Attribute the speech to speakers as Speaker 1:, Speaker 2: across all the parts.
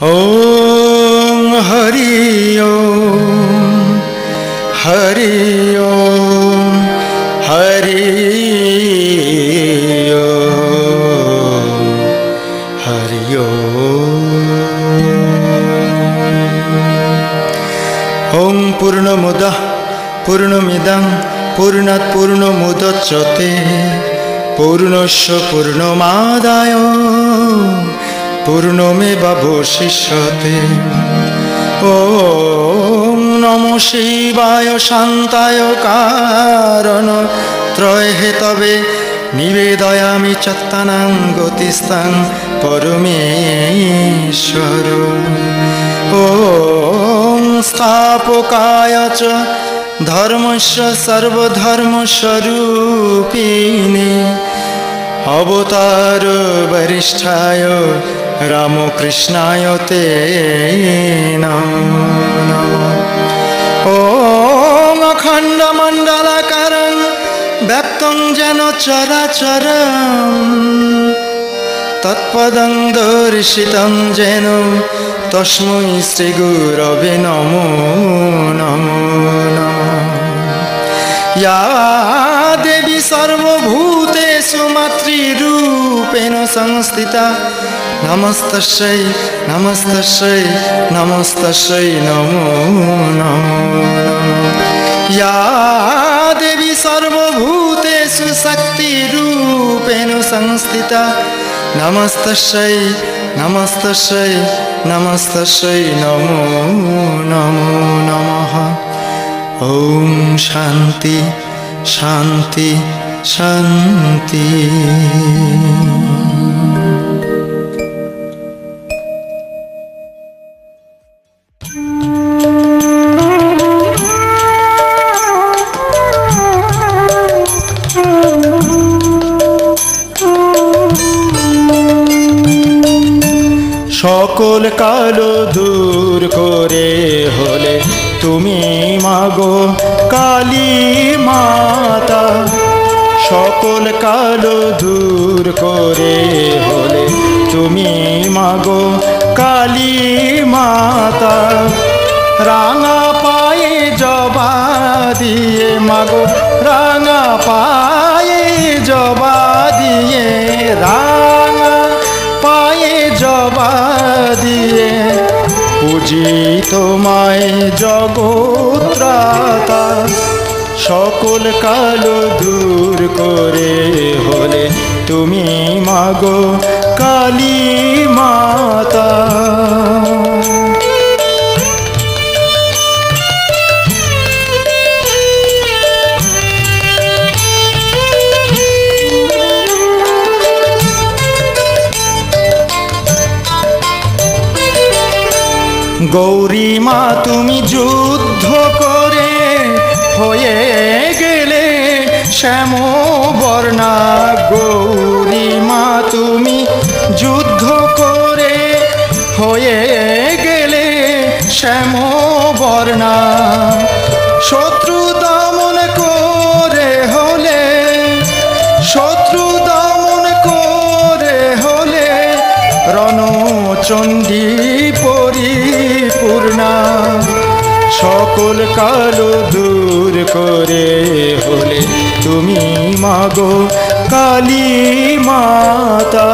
Speaker 1: ওম হরি ওম হরি ওম হরি ওম হরি ওম পূর্ণমুদঃ পূর্ণমিদং পূর্ণাৎ পূর্ণমুদচ্যতে পূর্ণস্য পূর্ণমাদায় পূর্ণমেবাবশিষ্যতে। ওম নমো শিবায় শান্তায় কারণত্রয় হেতবে নিবেদয়ামি চত্তানাং গতিস্তাং পরমেশ্বর। ওম স্থাপকায় চ ধর্মস্য সর্বধর্মস্বরূপিণে অবতার বরিষ্ঠায় রামকৃষ্ণায় তে নমো নমঃ। ওম অখণ্ডমণ্ডলাকারং ব্যক্তং যেন চরাচরম তৎপদং দর্শিতং যেন তস্मै শ্রী গুরবে নমো নমো নমঃ। या देवी सर्वभूतेषु मातृरूपेण संस्थिता नमस्तस्यै नमस्तस्यै नमस्तस्यै नमो नमो नमः। या देवी सर्वभूतेषु शक्तिरूपेण संस्थिता नमस्तस्यै नमस्तस्यै नमस्तस्यै नमो नमो नमः। ओम शांति शांति शांति। সকল কালো দূর করে হলে তুমি মাগো কালী মাতা। সকল কালো দূর করে হলে তুমি মাগো কালী মাতা। রাঙা পায়ে জবা দিয়ে মাগো রাঙা পায়ে জবা দিয়ে রাঙা পায়ে জবা দিয়ে পুজি তোমায় জগত্রাতা। সকল কালো দূর করে হলে তুমি মাগো কালী মাতা। গৌরী মা তুমি যুদ্ধ করে হয়ে গেলে শ্যামবর্ণা। গৌরী মা তুমি যুদ্ধ করে হয়ে গেলে শ্যামবর্ণা। শত্রু দমন করে হলে শত্রু দমন করে হলে রণচণ্ডী পরিপূর্ণা। সকল কালো দূর করে হলে তুমি মাগো কালী মাতা।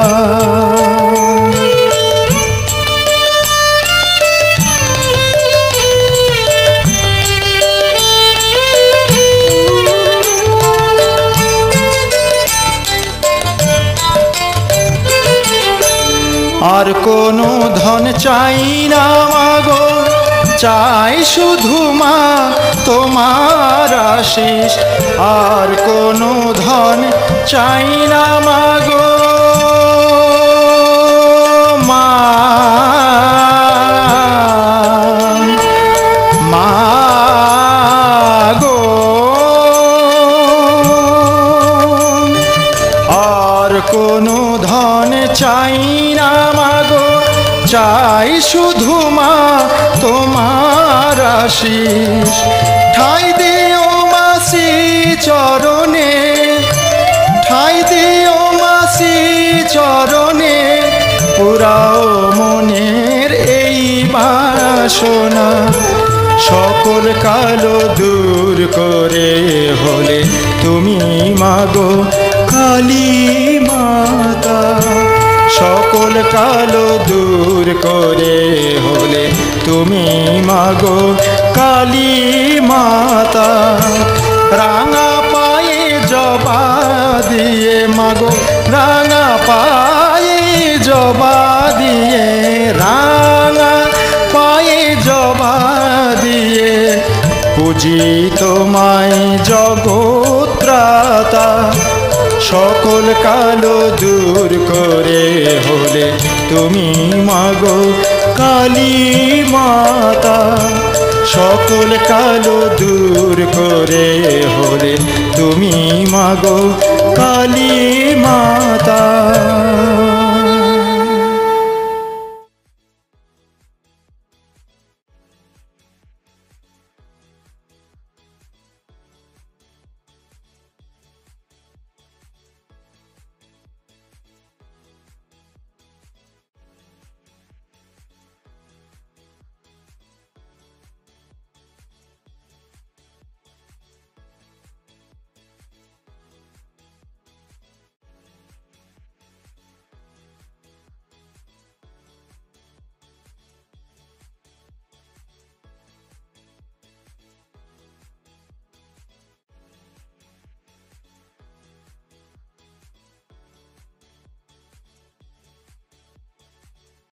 Speaker 1: আর কোনো ধন চাই না মাগো চাই শুধু মা তোমার আশিস। আর কোনো ধন চাই না মাগো মা মাগো। আর কোনো ধন চাই না মাগো চাই শুধু মা তোমার আশিস। ঠাই দিও মাসি চরণে ঠাই দিও মাসি চরণে পুরাও মনের এই সোনা সকল কালো দূর করে হলে তুমি মাগো কালী মাতা সকল কালো দূর করে হলে তুমি মাগো কালী মাতা রাঙা পায়ে জবা দিয়ে মাগো রাঙা পায়ে জবা দিয়ে রাঙা পায়ে জবা দিয়ে পুজি তোমায় জগত্রাতা সকল কালো দূর করে হলে তুমি মাগো কালী মাতা সকল কালো দূর করে হলে তুমি মাগো কালী